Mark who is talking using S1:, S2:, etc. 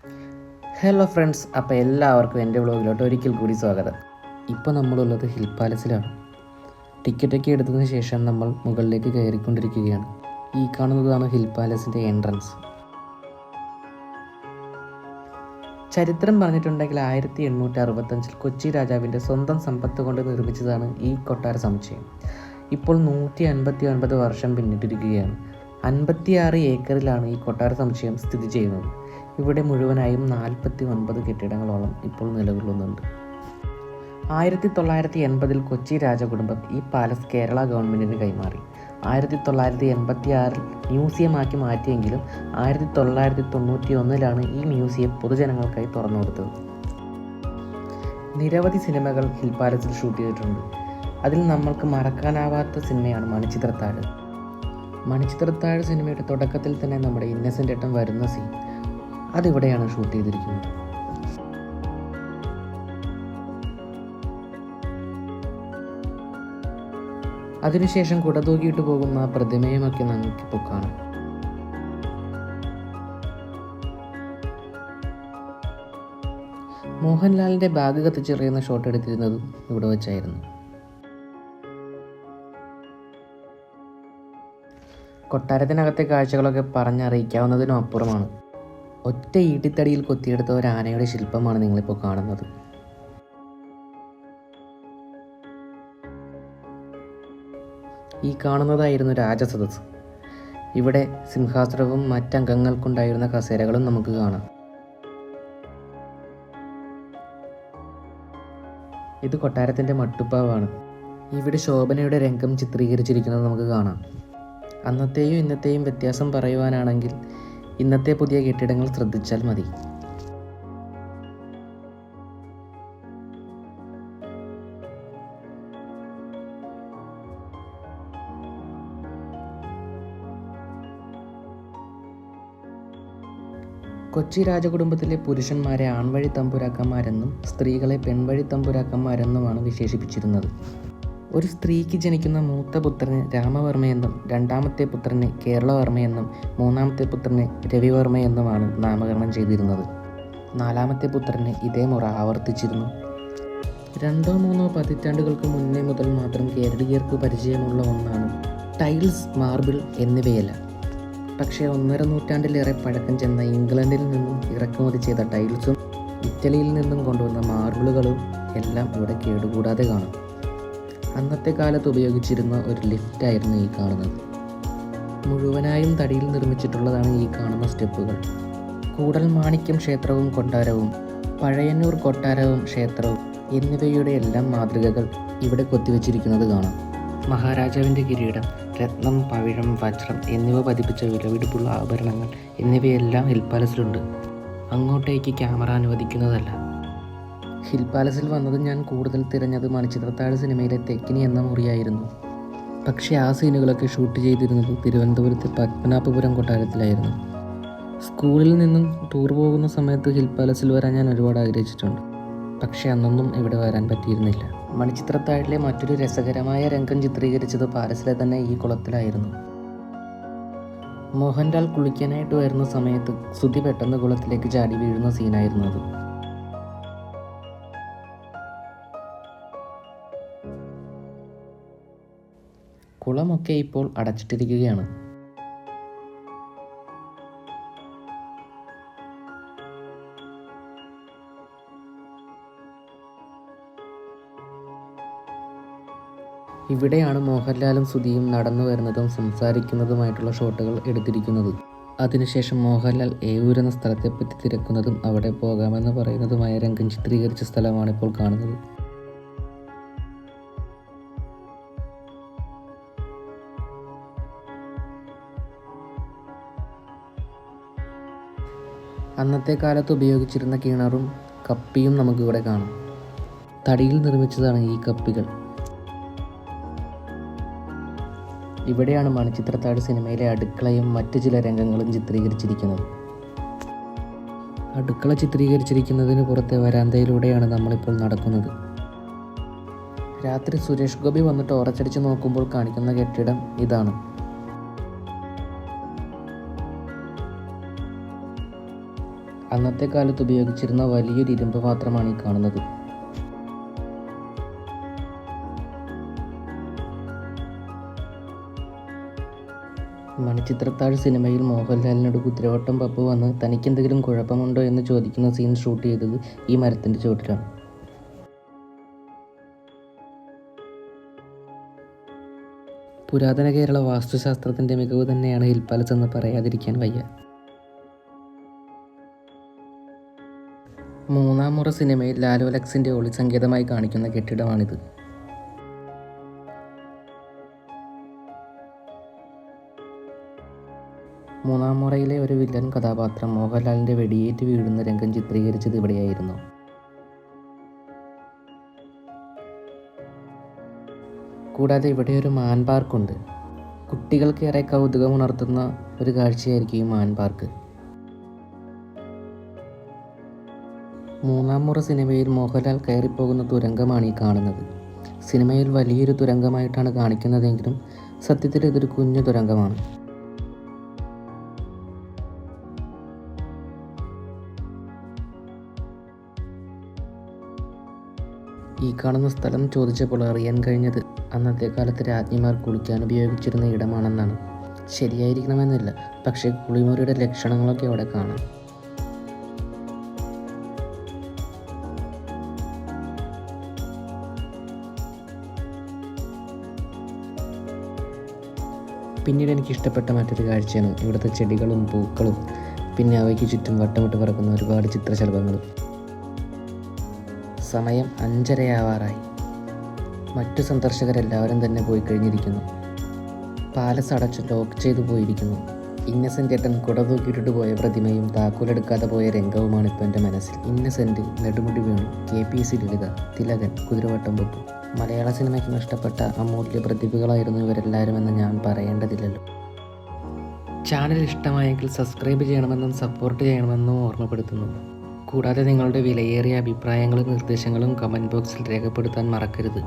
S1: Hello friends, അപ്പോൾ എല്ലാവർക്കും എൻ്റെ വ്ളോഗിലോട്ട് ഒരിക്കൽ കൂടി സ്വാഗതം. ഇപ്പോൾ നമ്മളുള്ളത് ഹിൽ പാലസിലാണ്. ടിക്കറ്റൊക്കെ എടുത്തതിന് ശേഷം നമ്മൾ മുകളിലേക്ക് കയറിക്കൊണ്ടിരിക്കുകയാണ്. ഈ കാണുന്നതാണ് ഹിൽ പാലസിൻ്റെ എൻട്രൻസ്. ചരിത്രം പറഞ്ഞിട്ടുണ്ടെങ്കിൽ 1865 കൊച്ചി രാജാവിൻ്റെ സ്വന്തം സമ്പത്ത് കൊണ്ട് നിർമ്മിച്ചതാണ് ഈ കൊട്ടാര സമുച്ചയം. ഇപ്പോൾ 159 വർഷം പിന്നിട്ടിരിക്കുകയാണ്. 56 ഏക്കറിലാണ് ഈ കൊട്ടാര സമുച്ചയം സ്ഥിതി ചെയ്യുന്നത്. ഇവിടെ മുഴുവനായും 49 കെട്ടിടങ്ങളോളം ഇപ്പോൾ നിലകൊള്ളുന്നുണ്ട്. 1980 കൊച്ചി രാജകുടുംബം ഈ പാലസ് കേരള ഗവൺമെൻറ്റിന് കൈമാറി. 1986 മ്യൂസിയമാക്കി മാറ്റിയെങ്കിലും 1991 ഈ മ്യൂസിയം പൊതുജനങ്ങൾക്കായി തുറന്നു കൊടുത്തത്. നിരവധി സിനിമകൾ ഹിൽ പാലസിൽ ഷൂട്ട് ചെയ്തിട്ടുണ്ട്. അതിൽ നമ്മൾക്ക് മറക്കാനാവാത്ത സിനിമയാണ് മണിച്ചിത്രത്താഴ്. മണിച്ചിത്രത്താഴ് സിനിമയുടെ തുടക്കത്തിൽ തന്നെ നമ്മുടെ ഇന്നസെൻ്റ് ഏട്ടൻ വരുന്ന സീൻ അതിവിടെയാണ് ഷൂട്ട് ചെയ്തിരിക്കുന്നത്. അതിനുശേഷം കുടതൂക്കിയിട്ട് പോകുന്ന പ്രതിമയുമൊക്കെ നമുക്കിപ്പോൾ കാണാം. മോഹൻലാലിൻ്റെ ബാഗ് കത്തിച്ചെറിയുന്ന ഷോട്ട് എടുത്തിരുന്നതും ഇവിടെ വെച്ചായിരുന്നു. കൊട്ടാരത്തിനകത്തെ കാഴ്ചകളൊക്കെ പറഞ്ഞറിയിക്കാവുന്നതിനും അപ്പുറമാണ്. ഒറ്റ ഈട്ടിത്തടിയിൽ കൊത്തിയെടുത്ത ഒരു ആനയുടെ ശില്പമാണ് നിങ്ങളിപ്പോൾ കാണുന്നത്. ഈ കാണുന്നതായിരുന്നു രാജസദസ്സ്. ഇവിടെ സിംഹാസനവും മറ്റംഗങ്ങൾക്കുണ്ടായിരുന്ന കസേരകളും നമുക്ക് കാണാം. ഇത് കൊട്ടാരത്തിൻ്റെ മട്ടുപ്പാവാണ്. ഇവിടെ ശോഭനയുടെ രംഗം ചിത്രീകരിച്ചിരിക്കുന്നത് നമുക്ക് കാണാം. അന്നത്തെയും ഇന്നത്തെയും വ്യത്യാസം പറയുവാനാണെങ്കിൽ ഇന്നത്തെ പുതിയ കെട്ടിടങ്ങൾ ശ്രദ്ധിച്ചാൽ മതി. കൊച്ചി രാജകുടുംബത്തിലെ പുരുഷന്മാരെ ആൺവഴി തമ്പുരാക്കന്മാരെന്നും സ്ത്രീകളെ പെൺവഴി തമ്പുരാക്കന്മാരെന്നുമാണ് വിശേഷിപ്പിച്ചിരുന്നത്. ഒരു സ്ത്രീക്ക് ജനിക്കുന്ന മൂത്ത പുത്രന് രാമവർമ്മയെന്നും രണ്ടാമത്തെ പുത്രന് കേരളവർമ്മയെന്നും മൂന്നാമത്തെ പുത്രന് രവിവർമ്മയെന്നുമാണ് നാമകരണം ചെയ്തിരുന്നത്. നാലാമത്തെ പുത്രന് ഇതേ മുറ ആവർത്തിച്ചിരുന്നു. 2-3 പതിറ്റാണ്ടുകൾക്ക് മുന്നേ മുതൽ മാത്രം കേരളീയർക്ക് പരിചയമുള്ള ഒന്നാണ് ടൈൽസ്, മാർബിൾ എന്നിവയെല്ലാം. പക്ഷേ 1.5 നൂറ്റാണ്ടിലേറെ പഴക്കം ചെന്ന ഇംഗ്ലണ്ടിൽ നിന്നും ഇറക്കുമതി ചെയ്ത ടൈൽസും ഇറ്റലിയിൽ നിന്നും കൊണ്ടുവന്ന മാർബിളുകളും എല്ലാം ഇവിടെ കേടുകൂടാതെ കാണാം. അന്നത്തെ കാലത്ത് ഉപയോഗിച്ചിരുന്ന ഒരു ലിഫ്റ്റായിരുന്നു ഈ കാണുന്നത്. മുഴുവനായും തടിയിൽ നിർമ്മിച്ചിട്ടുള്ളതാണ് ഈ കാണുന്ന സ്റ്റെപ്പുകൾ. കൂടൽ മാണിക്യം ക്ഷേത്രവും കൊട്ടാരവും പഴയന്നൂർ കൊട്ടാരവും ക്ഷേത്രവും എന്നിവയുടെ എല്ലാം മാതൃകകൾ ഇവിടെ കൊത്തിവെച്ചിരിക്കുന്നത് കാണാം. മഹാരാജാവിൻ്റെ കിരീടം, രത്നം, പവിഴം, വജ്രം എന്നിവ പതിപ്പിച്ച വിലപിടിപ്പുള്ള ആഭരണങ്ങൾ എന്നിവയെല്ലാം ഹിൽ പാലസിലുണ്ട്. അങ്ങോട്ടേക്ക് ക്യാമറ അനുവദിക്കുന്നതല്ല. ഹിൽ പാലസിൽ വന്നത് ഞാൻ കൂടുതൽ തിരഞ്ഞത് മണിച്ചിത്രത്താഴ് സിനിമയിലെ തെക്കിനി എന്ന മുറിയായിരുന്നു. പക്ഷേ ആ സീനുകളൊക്കെ ഷൂട്ട് ചെയ്തിരുന്നത് തിരുവനന്തപുരത്തെ പത്മനാഭപുരം കൊട്ടാരത്തിലായിരുന്നു. സ്കൂളിൽ നിന്നും ടൂർ പോകുന്ന സമയത്ത് ഹിൽ പാലസിൽ വരാൻ ഞാൻ ഒരുപാട് ആഗ്രഹിച്ചിട്ടുണ്ട്. പക്ഷേ അന്നൊന്നും ഇവിടെ വരാൻ പറ്റിയിരുന്നില്ല. മണിച്ചിത്രത്താഴിലെ മറ്റൊരു രസകരമായ രംഗം ചിത്രീകരിച്ചത് പാലസിലെ തന്നെ ഈ കുളത്തിലായിരുന്നു. മോഹൻലാൽ കുളിക്കാനായിട്ട് വരുന്ന സമയത്ത് സുധി പെട്ടെന്ന് കുളത്തിലേക്ക് ചാടി വീഴുന്ന സീനായിരുന്നു അത്. കുളമൊക്കെ ഇപ്പോൾ അടച്ചിട്ടിരിക്കുകയാണ്. ഇവിടെയാണ് മോഹൻലാലും സുധിയും നടന്നു വരുന്നതും സംസാരിക്കുന്നതുമായിട്ടുള്ള ഷോട്ടുകൾ എടുത്തിരിക്കുന്നത്. അതിനുശേഷം മോഹൻലാൽ ഏവൂർ എന്ന സ്ഥലത്തെപ്പറ്റി തിരക്കുന്നതും അവിടെ പോകാമെന്ന് പറയുന്നതുമായ രംഗം ചിത്രീകരിച്ച സ്ഥലമാണ് ഇപ്പോൾ കാണുന്നത്. അന്നത്തെ കാലത്ത് ഉപയോഗിച്ചിരുന്ന കിണറും കപ്പിയും നമുക്കിവിടെ കാണാം. തടിയിൽ നിർമ്മിച്ചതാണ് ഈ കപ്പികൾ. ഇവിടെയാണ് മണിച്ചിത്രത്താഴ് സിനിമയിലെ അടുക്കളയും മറ്റു ചില രംഗങ്ങളും ചിത്രീകരിച്ചിരിക്കുന്നത്. അടുക്കള ചിത്രീകരിച്ചിരിക്കുന്നതിന് പുറത്തെ വരാന്തയിലൂടെയാണ് നമ്മളിപ്പോൾ നടക്കുന്നത്. രാത്രി സുരേഷ് ഗോപി വന്ന് ടോർച്ചടിച്ച് നോക്കുമ്പോൾ കാണിക്കുന്ന കെട്ടിടം ഇതാണ്. അന്നത്തെ കാലത്ത് ഉപയോഗിച്ചിരുന്ന വലിയൊരു ഇരുമ്പ് പാത്രമാണ് ഈ കാണുന്നത്. മണിച്ചിത്രത്താഴ് സിനിമയിൽ മോഹൻലാലിനോട് കുതിരവട്ടം പപ്പു വന്ന് തനിക്കെന്തെങ്കിലും കുഴപ്പമുണ്ടോ എന്ന് ചോദിക്കുന്ന സീൻ ഷൂട്ട് ചെയ്തത് ഈ മരത്തിൻ്റെ ചുവട്ടിലാണ്. പുരാതന കേരള വാസ്തുശാസ്ത്രത്തിൻ്റെ മികവ് തന്നെയാണ് ഹിൽ പാലസ് എന്ന് പറയാതിരിക്കാൻ വയ്യ. 3-ാം മുറ സിനിമയിൽ ലാലു അലക്സിൻ്റെ ഒളി സങ്കേതമായി കാണിക്കുന്ന കെട്ടിടമാണിത്. മൂന്നാം മുറയിലെ ഒരു വില്ലൻ കഥാപാത്രം മോഹൻലാലിൻ്റെ വെടിയേറ്റ് വീഴുന്ന രംഗം ചിത്രീകരിച്ചത് ഇവിടെയായിരുന്നു. കൂടാതെ ഇവിടെ ഒരു മാൻ പാർക്കുണ്ട്. കുട്ടികൾക്കേറെ കൗതുകമുണർത്തുന്ന ഒരു കാഴ്ചയായിരിക്കും ഈ മാൻ പാർക്ക്. 3-ാം മുറ സിനിമയിൽ മോഹൻലാൽ കയറിപ്പോകുന്ന തുരങ്കമാണ് ഈ കാണുന്നത്. സിനിമയിൽ വലിയൊരു തുരങ്കമായിട്ടാണ് കാണിക്കുന്നതെങ്കിലും സത്യത്തിൽ ഇതൊരു കുഞ്ഞു തുരങ്കമാണ്. ഈ കാണുന്ന സ്ഥലം ചോദിച്ചപ്പോൾ അറിയാൻ കഴിഞ്ഞത് അന്നത്തെ കാലത്ത് രാജ്ഞിമാർ കുളിക്കാൻ ഉപയോഗിച്ചിരുന്ന ഇടമാണെന്നാണ്. ശരിയായിരിക്കണമെന്നില്ല, പക്ഷേ കുളിമുറിയുടെ ലക്ഷണങ്ങളൊക്കെ അവിടെ കാണാം. പിന്നീട് എനിക്കിഷ്ടപ്പെട്ട മറ്റൊരു കാഴ്ചയാണ് ഇവിടുത്തെ ചെടികളും പൂക്കളും, പിന്നെ അവയ്ക്ക് ചുറ്റും വട്ടമിട്ട് പറക്കുന്ന ഒരുപാട് ചിത്രശലഭങ്ങളും. സമയം 5:30 മറ്റു സന്ദർശകരെല്ലാവരും തന്നെ പോയി കഴിഞ്ഞിരിക്കുന്നു. പാലസ് അടച്ച് ലോക്ക് ചെയ്തു പോയിരിക്കുന്നു. ഇന്നസെൻ്റ് ഏട്ടൻ കുട തൂക്കിയിട്ടിട്ട് പോയ പ്രതിമയും താക്കോലെടുക്കാതെ പോയ രംഗവുമാണ് ഇപ്പോൾ എൻ്റെ മനസ്സിൽ. ഇന്നസെൻ്റ്, നെടുമുടി വേണു, KPC ലളിത, തിലകൻ, കുതിരവട്ടം പപ്പു. മലയാള സിനിമയ്ക്ക് നഷ്ടപ്പെട്ട അമൂല്യ പ്രതിഭകളായിരുന്നു ഇവരെല്ലാവരും എന്ന് ഞാൻ പറയേണ്ടതില്ലല്ലോ. ചാനൽ ഇഷ്ടമായെങ്കിൽ സബ്സ്ക്രൈബ് ചെയ്യണമെന്നും സപ്പോർട്ട് ചെയ്യണമെന്നും ഓർമ്മപ്പെടുത്തുന്നു. കൂടാതെ നിങ്ങളുടെ വിലയേറിയ അഭിപ്രായങ്ങളും നിർദ്ദേശങ്ങളും കമൻറ്റ് ബോക്സിൽ രേഖപ്പെടുത്താൻ മറക്കരുത്.